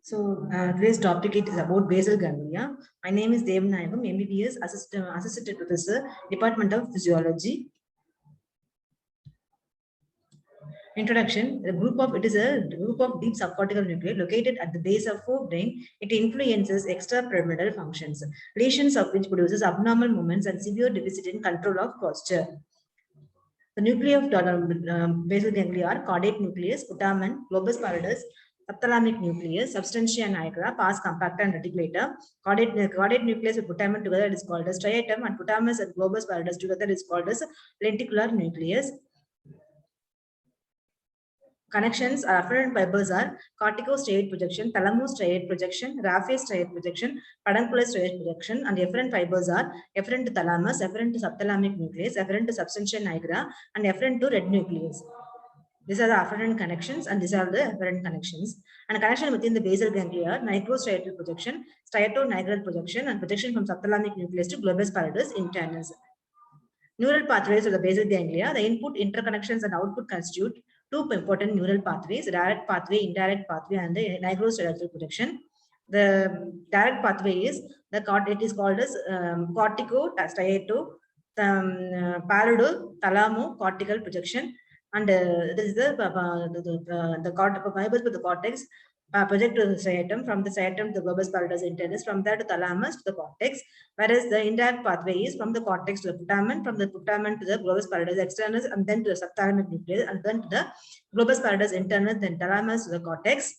Today's topic is about basal ganglia. My name is Dev Naivam, MBBS, Assistant Professor, Department of Physiology. Introduction: it is a group of deep subcortical nuclei located at the base of forebrain. It influences extrapyramidal functions, lesions of which produces abnormal movements and severe deficit in control of posture. The nuclei of basal ganglia are caudate nucleus, putamen, globus pallidus, subthalamic nucleus, substantia nigra, pars compacta and reticulator. Caudate nucleus with putamen together is called as striatum, and putamen and globus pallidus together is called as lenticular nucleus. Connections are afferent fibers are corticostriate projection, thalamostriate projection, raphe striate projection, peduncular striate projection, and efferent fibers are efferent to thalamus, efferent to subthalamic nucleus, efferent to substantia nigra, and efferent to red nucleus. These are the afferent connections, and these are the efferent connections. And connection within the basal ganglia, nigrostriatal projection, striatonigral projection, and projection from subthalamic nucleus to globus pallidus internus. Neural pathways of the basal ganglia, the input, interconnections, and output constitute two important neural pathways: direct pathway, indirect pathway, and the nigrostriatal projection. The direct pathway is it is called as cortico-striato pallidothalamo-cortical projection, and this is the fibers with the cortex project to the striatum, from the striatum to the globus pallidus internus, from there to thalamus to the cortex, whereas the indirect pathway is from the cortex to the putamen, from the putamen to the globus pallidus externus, and then to the subthalamic nucleus, and then to the globus pallidus internus, then thalamus to the cortex.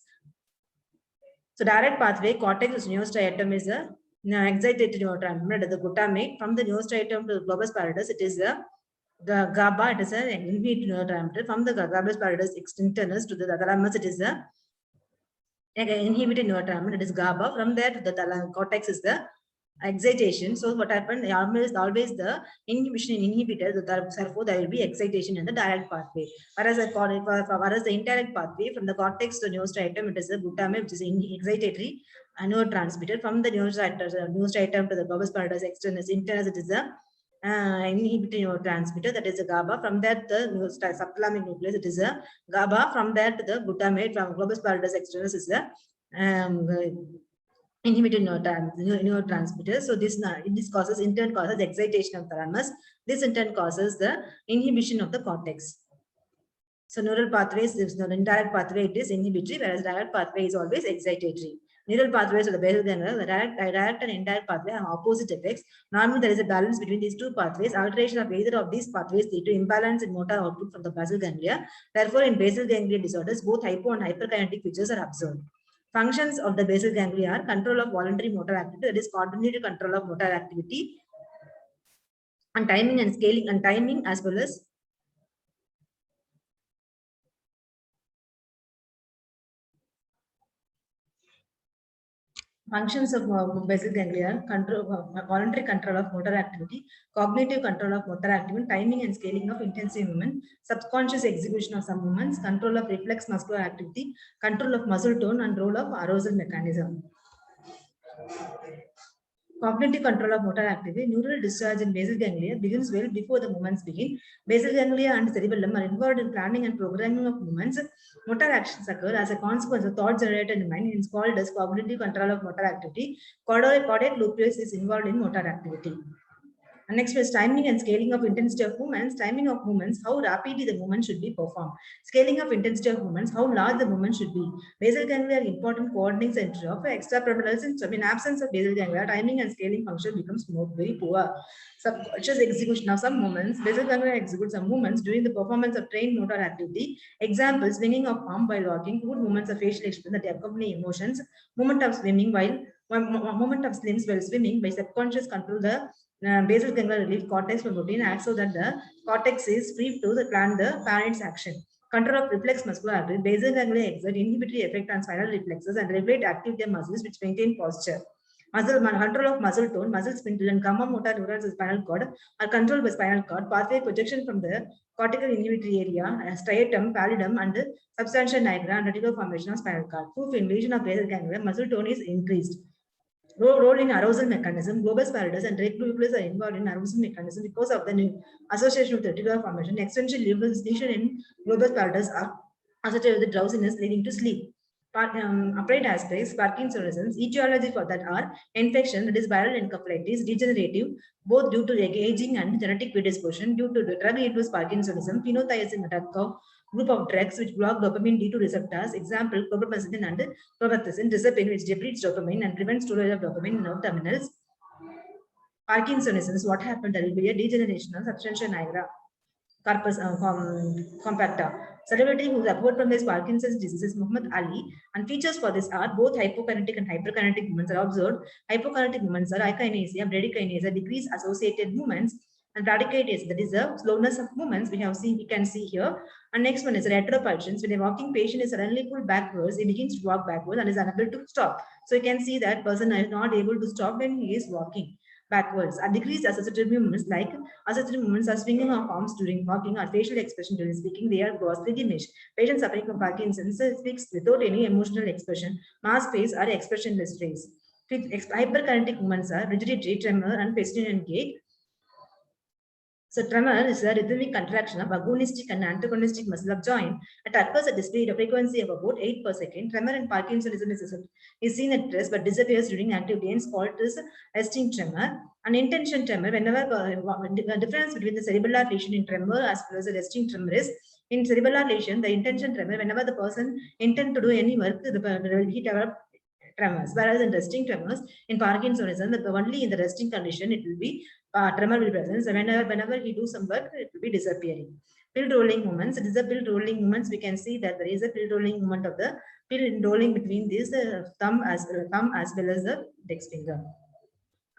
So direct pathway, cortex to neostriatum is a excitatory neurotransmitter, the glutamate. From the neostriatum to the globus pallidus, it is the GABA, it is an inhibitory neurotransmitter. From the globus pallidus internus to the thalamus, it is the inhibited neurotransmitter, it is GABA. From there to the cortex is the excitation. So what happened? Always the inhibition inhibitor. Therefore, there will be excitation in the direct pathway. Whereas the indirect pathway, from the cortex to neostriatum, it is the glutamate, which is excitatory neurotransmitter. From the neostriatum to the globus pallidus externus, it is the inhibitory neurotransmitter, that is a GABA. From that, the subthalamic nucleus, it is a GABA. From that to the glutamate, from globus pallidus externus is the inhibited neurotransmitter. So this causes excitation of thalamus. This in turn causes the inhibition of the cortex. So neural pathways, this indirect pathway, it is inhibitory, whereas direct pathway is always excitatory. Neural pathways of the basal ganglia, the direct and indirect pathway have opposite effects. Normally, there is a balance between these two pathways. Alteration of either of these pathways lead to imbalance in motor output from the basal ganglia. Therefore, in basal ganglia disorders, both hypo and hyperkinetic features are observed. Functions of the basal ganglia are control of voluntary motor activity, that is coordinated control of motor activity, and timing and scaling, and timing as well as functions of basal ganglia: voluntary control of motor activity, cognitive control of motor activity, timing and scaling of intensive movement, subconscious execution of some movements, control of reflex muscular activity, control of muscle tone, and role of arousal mechanism. Cognitive control of motor activity. Neural discharge in basal ganglia begins well before the movements begin. Basal ganglia and cerebellum are involved in planning and programming of movements. Motor actions occur as a consequence of thoughts generated in the mind. It is called as cognitive control of motor activity. Caudate nucleus is involved in motor activity. And next is timing and scaling of intensity of movements. Timing of movements, how rapidly the movement should be performed. Scaling of intensity of movements, how large the movement should be. Basal ganglia are important coordinating center of extrapyramidal system. In absence of basal ganglia, timing and scaling function becomes very poor. Subconscious execution of some movements. Basal ganglia executes some movements during the performance of trained motor activity. Examples: swinging of arm while walking, good movements of facial expression that accompany emotions, movement of swimming while movement of limbs while swimming. By subconscious control, the basal ganglia relieve cortex from routine acts so that the cortex is free to plan the parent's action. Control of reflex muscular activity. Basal ganglia exert inhibitory effect on spinal reflexes and regulate active muscles which maintain posture. Control of muscle tone, muscle spindle, and common motor neurons of spinal cord are controlled by spinal cord. Pathway projection from the cortical inhibitory area, striatum, pallidum, and substantia nigra, and reticular formation of spinal cord. Proof: invasion of basal ganglia, muscle tone is increased. Role in arousal mechanism. Globus pallidus and red nucleus are involved in arousal mechanism because of the association with reticular formation. Extension lesion in globus pallidus are associated with drowsiness leading to sleep. Applied aspects, Parkinsonism, etiology for that are infection, that is viral encephalitis, degenerative, both due to aging and genetic predisposition, due to the drug-induced Parkinsonism, phenothiazine attack of group of drugs which block dopamine D2 receptors, example, chlorpromazine and promethazine, disappear, which depletes dopamine and prevents storage of dopamine in nerve terminals. Parkinsonism, what happened? There will be a degeneration of substantia nigra corpus compacta. Celebrity who suffered from this Parkinson's disease is Muhammad Ali, and features for this are both hypokinetic and hyperkinetic movements are observed. Hypokinetic movements are akinesia, bradykinesia, decreased associated movements, and bradykinesia, that is the slowness of movements we can see here. And next one is retropulsions. When a walking patient is suddenly pulled backwards, he begins to walk backwards and is unable to stop. So you can see that person is not able to stop when he is walking backwards. And decreased associative movements like associative movements are swinging of arms during walking or facial expression during speaking. They are grossly diminished. Patients suffering from Parkinson's speaks without any emotional expression, mask face or expressionless face. Hyperkinetic movements are rigidity, tremor, and Pestinian gait. So tremor is a rhythmic contraction of agonistic and antagonistic muscle of joint. It occurs at the speed of frequency of about 8 per second. Tremor in Parkinsonism is seen at rest but disappears during activity and called as resting tremor. An intention tremor, whenever the difference between the cerebellar lesion in tremor as well as the resting tremor is, in cerebellar lesion, the intention tremor, whenever the person intend to do any work, he develop tremors. Whereas in resting tremors, in Parkinsonism, that only in the resting condition, it will be tremor will be present. So whenever he do some work, it will be disappearing. Pill rolling movements. It is a pill rolling movements. We can see that there is a pill rolling movement of the pill rolling between this thumb as well as the index finger.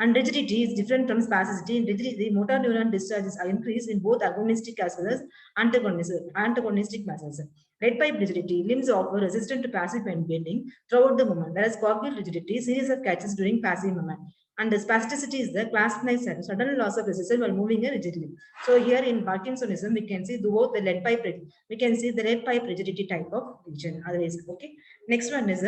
And rigidity is different from spasticity. In rigidity, motor neuron discharges are increased in both agonistic as well as antagonistic muscles. Red pipe rigidity, limbs offer resistant to passive bending throughout the movement, whereas cogwheel rigidity, series of catches during passive movement. And the spasticity is the class-like sudden loss of resistance while moving rigidly. So here in Parkinsonism, we can see both the lead pipe, we can see the red pipe rigidity type of region. Otherwise, okay. Next one is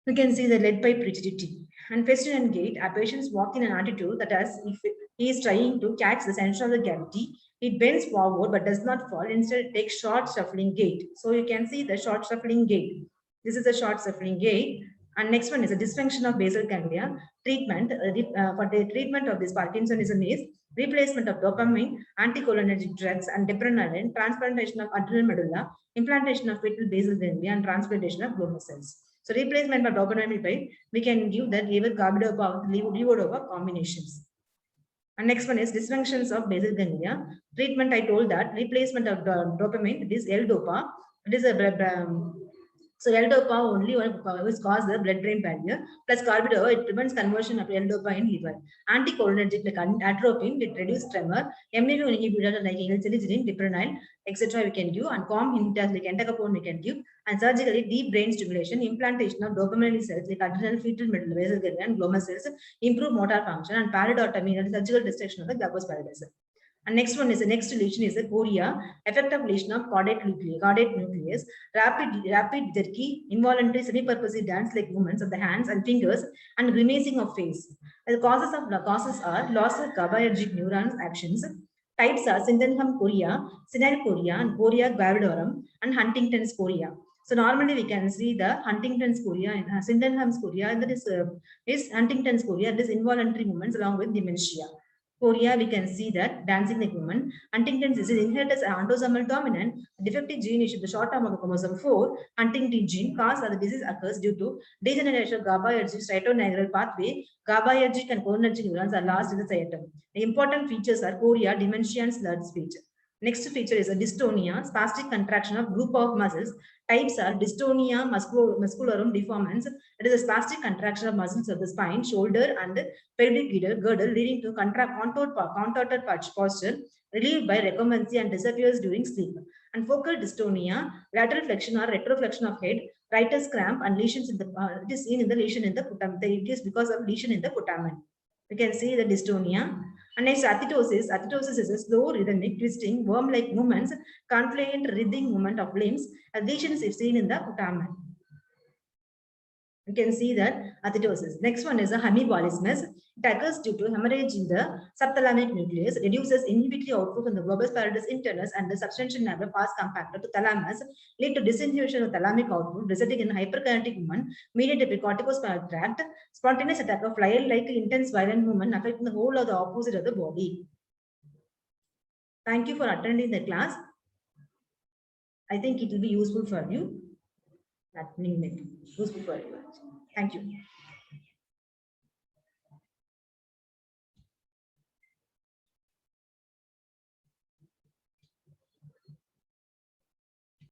we can see the lead pipe rigidity. And Pestinian gait, our patients walk in an attitude that as if he is trying to catch the center of the gravity, it bends forward but does not fall. Instead, it takes short shuffling gait. So you can see the short shuffling gait. This is a short shuffling gait. And next one is a dysfunction of basal ganglia. Treatment for the treatment of this Parkinsonism is replacement of dopamine, anticholinergic drugs, and deprenaline, transplantation of adrenal medulla, implantation of fetal basal ganglia, and transplantation of gloma cells. So replacement of dopamine, we can give that either carbidopa or levodopa combinations. And next one is dysfunctions of basal ganglia. Treatment, I told that replacement of dopamine, it is L-dopa. It is a so L-dopa only is cause the blood-brain barrier. Plus carbidopa, it prevents conversion of L-dopa in liver. Anticholinergic like atropine, it reduces tremor. MAO inhibitor like L-serine, deprenyl, etc. we can give. And COM inhibitors like entacapone we can give. And surgically deep brain stimulation, implantation of dopamine cells like adrenal, fetal, middle, basal ganglia, and gloma cells, improve motor function, and paradotomy and surgical dissection of the globus pallidus. And next one is the next lesion is the chorea, effective lesion of caudate nucleus, rapid jerky, involuntary semi-purposive dance-like movements of the hands and fingers, and grimacing of face. The causes are loss of GABAergic neurons actions. Types are Sydenham chorea, senile chorea, and chorea gravidorum, and Huntington's chorea. So normally we can see the Huntington's chorea and Sydenham's chorea, and that is Huntington's chorea, that is involuntary movements along with dementia. Chorea, we can see that dancing like woman. Huntington's disease inherited as autosomal dominant. Defective gene is the short arm of the chromosome 4. Huntington gene cause of the disease occurs due to degeneration of GABAergic cytonegral pathway. GABAergic and cholinergic neurons are lost in the striatum. The important features are chorea, dementia, and slurred speech. Next feature is a dystonia, spastic contraction of group of muscles. Types are dystonia musculorum deformans. It is a spastic contraction of muscles of the spine, shoulder, and pelvic girdle, leading to contorted posture, relieved by recumbency and disappears during sleep. And focal dystonia, lateral flexion or retroflexion of head, writer's cramp, and lesions in the it is seen in the lesion in the putamen. It is because of lesion in the putamen. We can see the dystonia. And next, athetosis. Athetosis is a slow, rhythmic, twisting, worm-like movements, confluent, writhing movement of limbs. Lesions is seen in the putamen. You can see that athetosis. Next one is a hemibolismus. It occurs due to hemorrhage in the subthalamic nucleus, reduces inhibitory output on the globus pallidus internus and the substantial nerve pars compacta to thalamus, lead to disinhibition of thalamic output, resulting in hyperkinetic movement mediated by corticospinal tract, spontaneous attack of fly-like intense violent movement affecting the whole of the opposite of the body. Thank you for attending the class. I think it will be useful for you. That may be useful for you. Thank you.